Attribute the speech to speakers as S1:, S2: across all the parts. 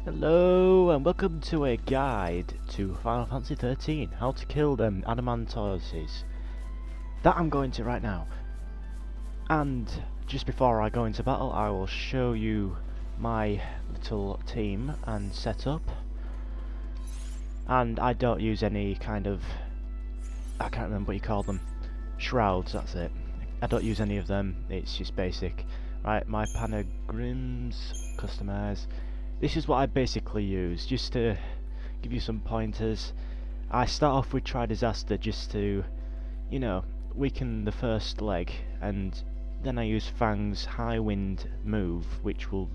S1: Hello and welcome to a guide to Final Fantasy XIII, how to kill them Adamantortoises. That I'm going to right now. And just before I go into battle, I will show you my little team and setup. And I don't use any kind of, I can't remember what you call them, shrouds, that's it. I don't use any of them, it's just basic. Right, my panagrams, customize. This is what I basically use, just to give you some pointers. I start off with Try Disaster just to, you know, weaken the first leg, and then I use Fang's High Wind move, which will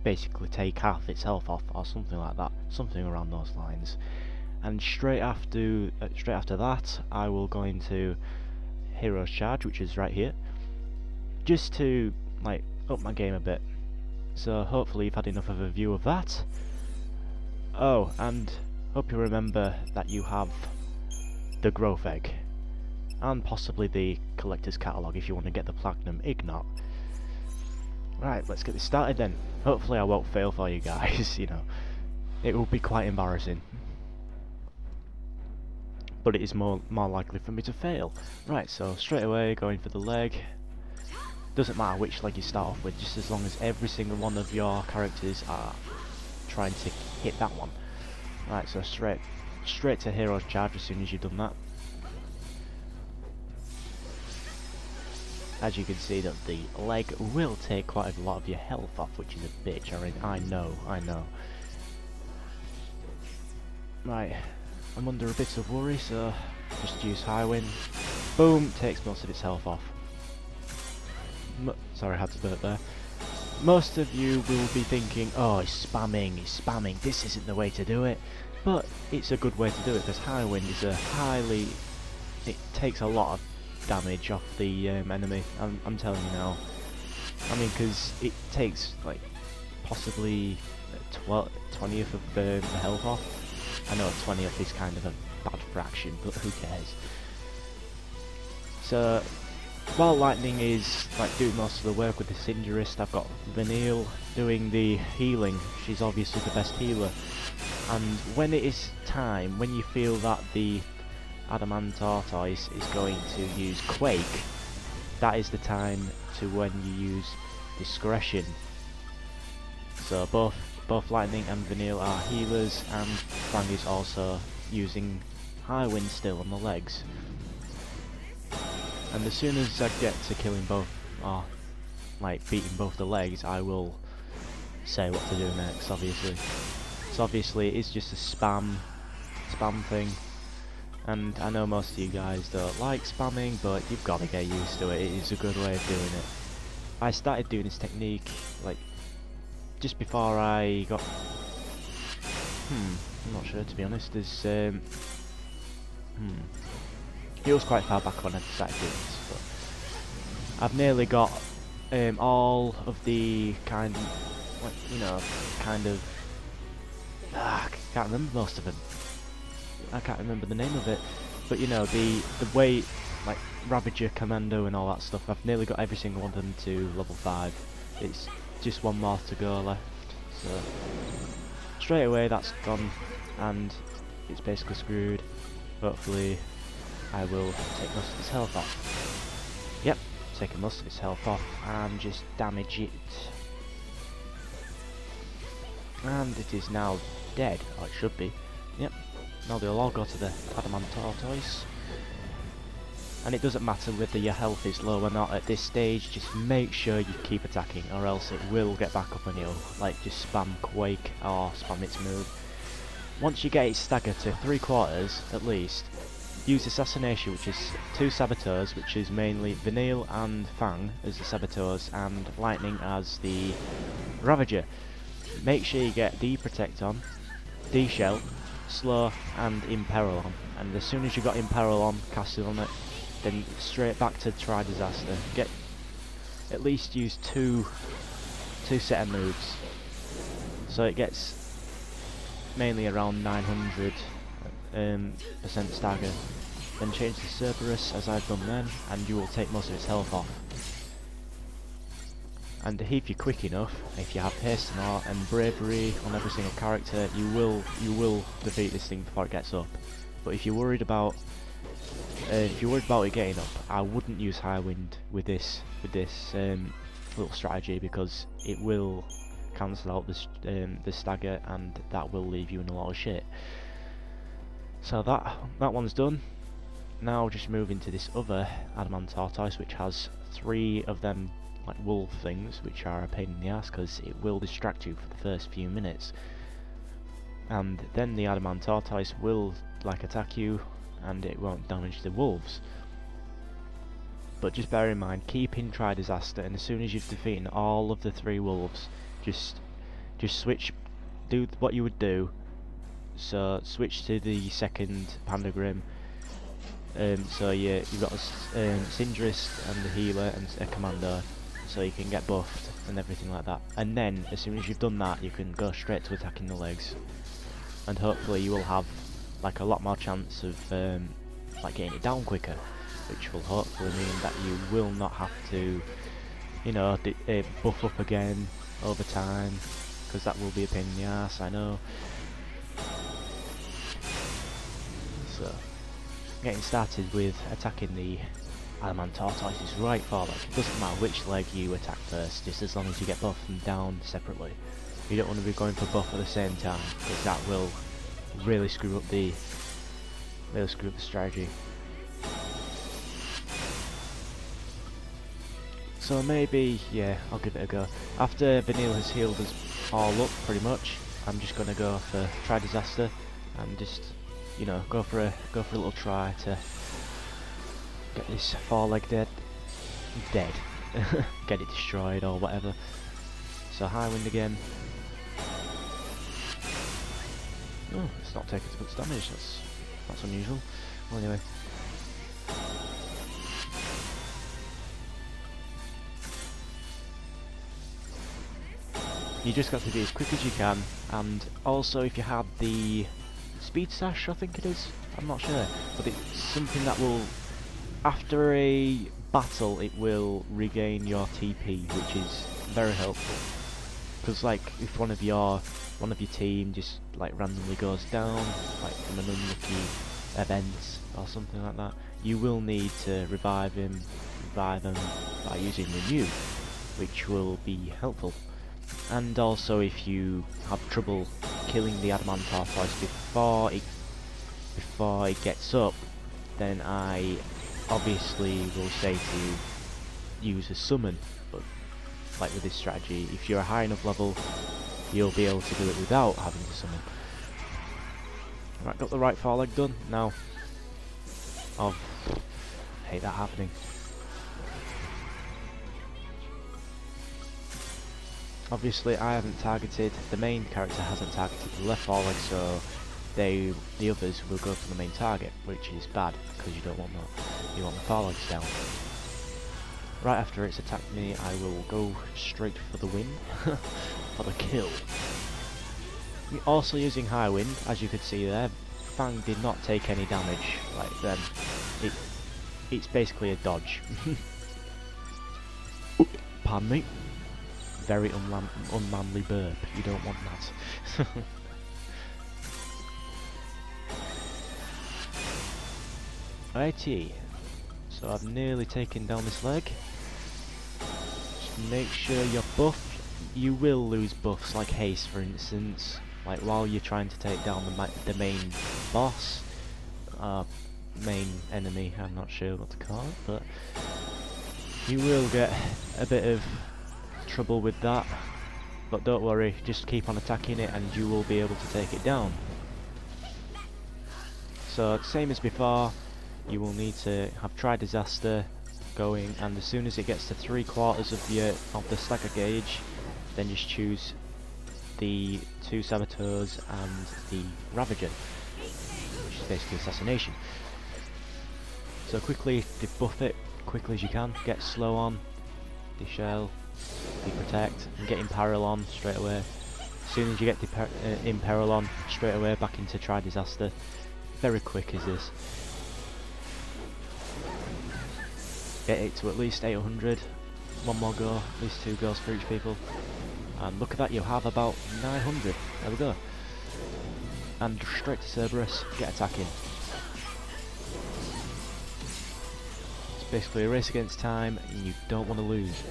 S1: basically take half its health off, or something like that, something around those lines. And straight after that, I will go into Hero's Charge, which is right here, just to like up my game a bit. So hopefully you've had enough of a view of that. Oh, and hope you remember that you have the growth egg, and possibly the collector's catalogue if you want to get the platinum ignot. Right, let's get this started then. Hopefully I won't fail for you guys, you know. It will be quite embarrassing. But it is more likely for me to fail. Right, so straight away going for the leg. Doesn't matter which leg you start off with, just as long as every single one of your characters are trying to hit that one. Right, so straight to Hero's Charge as soon as you've done that. As you can see, that the leg will take quite a lot of your health off, which is a bitch. I know. Right, I'm under a bit of worry, so just use High Wind. Boom, takes most of its health off. Sorry, I had to burp there. Most of you will be thinking, oh, he's spamming, this isn't the way to do it. But it's a good way to do it, because High Wind is it takes a lot of damage off the enemy, I'm telling you now. I mean, because it takes, like, possibly 20th of the health off. I know 20th is kind of a bad fraction, but who cares. So, while Lightning is like doing most of the work with the Cinderist, I've got Vanille doing the healing. She's obviously the best healer. And when it is time, when you feel that the Adamantortoise is going to use Quake, that is the time to when you use Discretion. So both Lightning and Vanille are healers, and Fang is also using High Wind still on the legs. And as soon as I get to killing both, or like beating both the legs, I will say what to do next, obviously. So obviously it is just a spam thing, and I know most of you guys don't like spamming, but you've got to get used to it. It is a good way of doing it. I started doing this technique like just before I got I'm not sure, to be honest. There's it was quite far back when I started doing this, but I've nearly got all of the I can't remember most of them. I can't remember the name of it, but you know, the way, like Ravager, Commando and all that stuff, I've nearly got every single one of them to level 5. It's just one more to go left, so straight away that's gone, and it's basically screwed. Hopefully I will take most of its health off. Yep, taking most of its health off and just damage it. And it is now dead, or it should be. Yep, now they'll all go to the Adamantortoise. And it doesn't matter whether your health is low or not at this stage, just make sure you keep attacking, or else it will get back up on you. Like, just spam Quake or spam its move. Once you get it staggered to 3/4 at least, use Assassination, which is 2 Saboteurs, which is mainly Vanille and Fang as the Saboteurs, and Lightning as the Ravager. Make sure you get D-Protect on, D-Shell, Slow, and Imperil on. And as soon as you've got Imperil on, cast it on it, then straight back to Try Disaster. Get at least use two set of moves, so it gets mainly around 900% stagger. Then change to Cerberus as I've done then, and you will take most of its health off. And if you're quick enough, if you have haste and bravery on every single character, you will defeat this thing before it gets up. But if you're worried about it getting up, I wouldn't use High Wind with this little strategy, because it will cancel out the stagger, and that will leave you in a lot of shit. So that one's done. Now just move into this other Adamantortoise, which has 3 of them like wolf things, which are a pain in the ass because it will distract you for the first few minutes, and then the Adamantortoise will like attack you and it won't damage the wolves. But just bear in mind, keep in Try Disaster, and as soon as you've defeated all of the 3 wolves, just switch, do what you would do. So switch to the second Pandagrim. So you've got a Syndrist and the healer and a commando, so you can get buffed and everything like that. And then as soon as you've done that, you can go straight to attacking the legs, and hopefully you will have like a lot more chance of like getting it down quicker, which will hopefully mean that you will not have to, you know, buff up again over time, because that will be a pain in the ass, I know. So getting started with attacking the Adamantortoise is right for that. It doesn't matter which leg you attack first, just as long as you get buff and down separately. You don't want to be going for buff at the same time, because that will really screw up the strategy. So maybe, yeah, I'll give it a go. After Vanille has healed us all up pretty much, I'm just gonna go for Try Disaster and just, you know, go for a little try to get this 4-leg dead, get it destroyed or whatever. So High Wind again. Oh, it's not taking as much damage. That's unusual. Well, anyway. You just got to be as quick as you can, and also if you have the Speed Sash, I think it is, I'm not sure, but it's something that will, after a battle, it will regain your TP, which is very helpful. Because like if one of your team just like randomly goes down, like from an unlucky event or something like that, you will need to revive them by using Renew, which will be helpful. And also if you have trouble killing the Adamantortoise before it gets up, then I obviously will say to use a summon, but like with this strategy, if you're a high enough level, you'll be able to do it without having to summon. Right, got the right 4-leg done. Now, I hate that happening. Obviously I haven't targeted, the main character hasn't targeted the left 4-leg, so the others will go for the main target, which is bad, because you don't want that. You want the 4-legs down. Right after it's attacked me, I will go straight for the win, for the kill. Also using High Wind, as you could see there, Fang did not take any damage, like then. It's basically a dodge. Pardon me. Very unmanly burp, you don't want that. Righty, so I've nearly taken down this leg. Just make sure you're buffed. You will lose buffs, like haste for instance, like while you're trying to take down the main boss, main enemy, I'm not sure what to call it, but you will get a bit of trouble with that, but don't worry, just keep on attacking it and you will be able to take it down. So same as before, you will need to have Try Disaster going, and as soon as it gets to 3/4 of the stagger gauge, then just choose the 2 Saboteurs and the Ravager, which is basically assassination. So quickly debuff it, quickly as you can, get slow on, deshell, deprotect, and get Imperil on straight away. As soon as you get Imperil on, straight away back into Try Disaster. Very quick is this. Get it to at least 800, one more go, at least 2 goes for each people. And look at that, you have about 900. There we go. And straight to Cerberus, get attacking. It's basically a race against time, and you don't want to lose.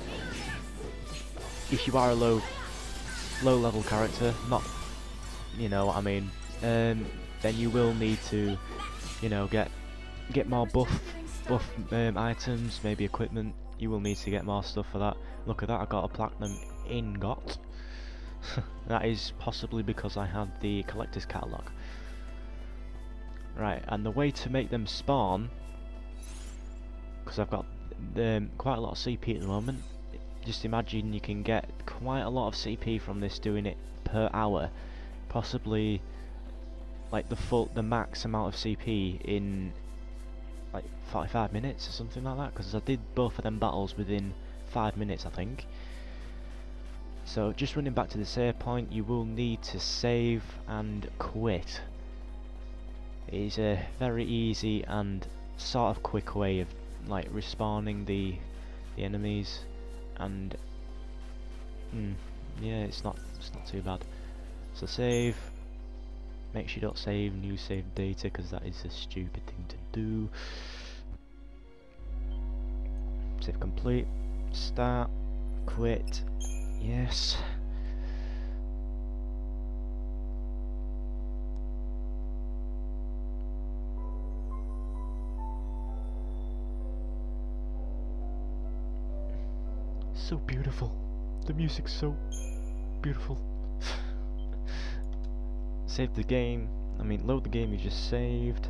S1: If you are a low level character, not, you know what I mean, then you will need to, you know, get more buff items, maybe equipment. You will need to get more stuff for that. Look at that, I got a platinum ingot. That is possibly because I had the collector's catalogue. Right, and the way to make them spawn, because I've got quite a lot of CP at the moment, just imagine you can get quite a lot of CP from this doing it per hour, possibly like the max amount of CP in like 45 minutes or something like that, because I did both of them battles within 5 minutes I think. So just running back to the save point, you will need to save and quit. It is a very easy and sort of quick way of like respawning the enemies, and yeah, it's not too bad. So save. Make sure you don't save new save data, because that is a stupid thing to do. Save complete. Start. Quit. Yes. So beautiful. The music's so beautiful. Save the game. I mean, load the game you just saved.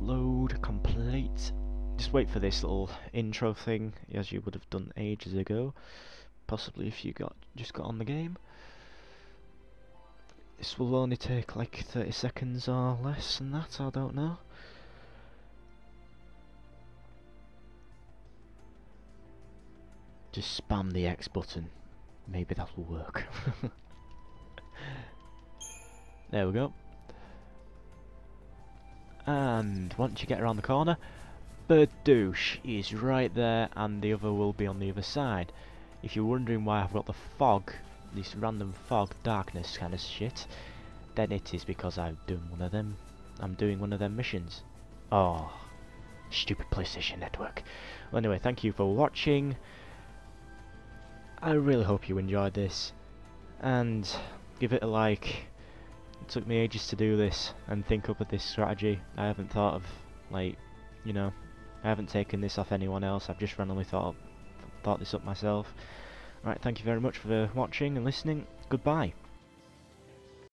S1: Load complete. Just wait for this little intro thing, as you would have done ages ago. Possibly if you just got on the game. This will only take like 30 seconds or less than that, I don't know. Just spam the X button. Maybe that will work. There we go. And once you get around the corner, Berdouche is right there, and the other will be on the other side. If you're wondering why I've got the fog, this random fog darkness kind of shit, then it is because I've done one of them. I'm doing one of them missions. Oh, stupid PlayStation Network. Well, anyway, thank you for watching. I really hope you enjoyed this, and give it a like. It took me ages to do this and think up of this strategy. I haven't thought of, like, you know, I haven't taken this off anyone else. I've just randomly thought this up myself. Right, thank you very much for watching and listening. Goodbye.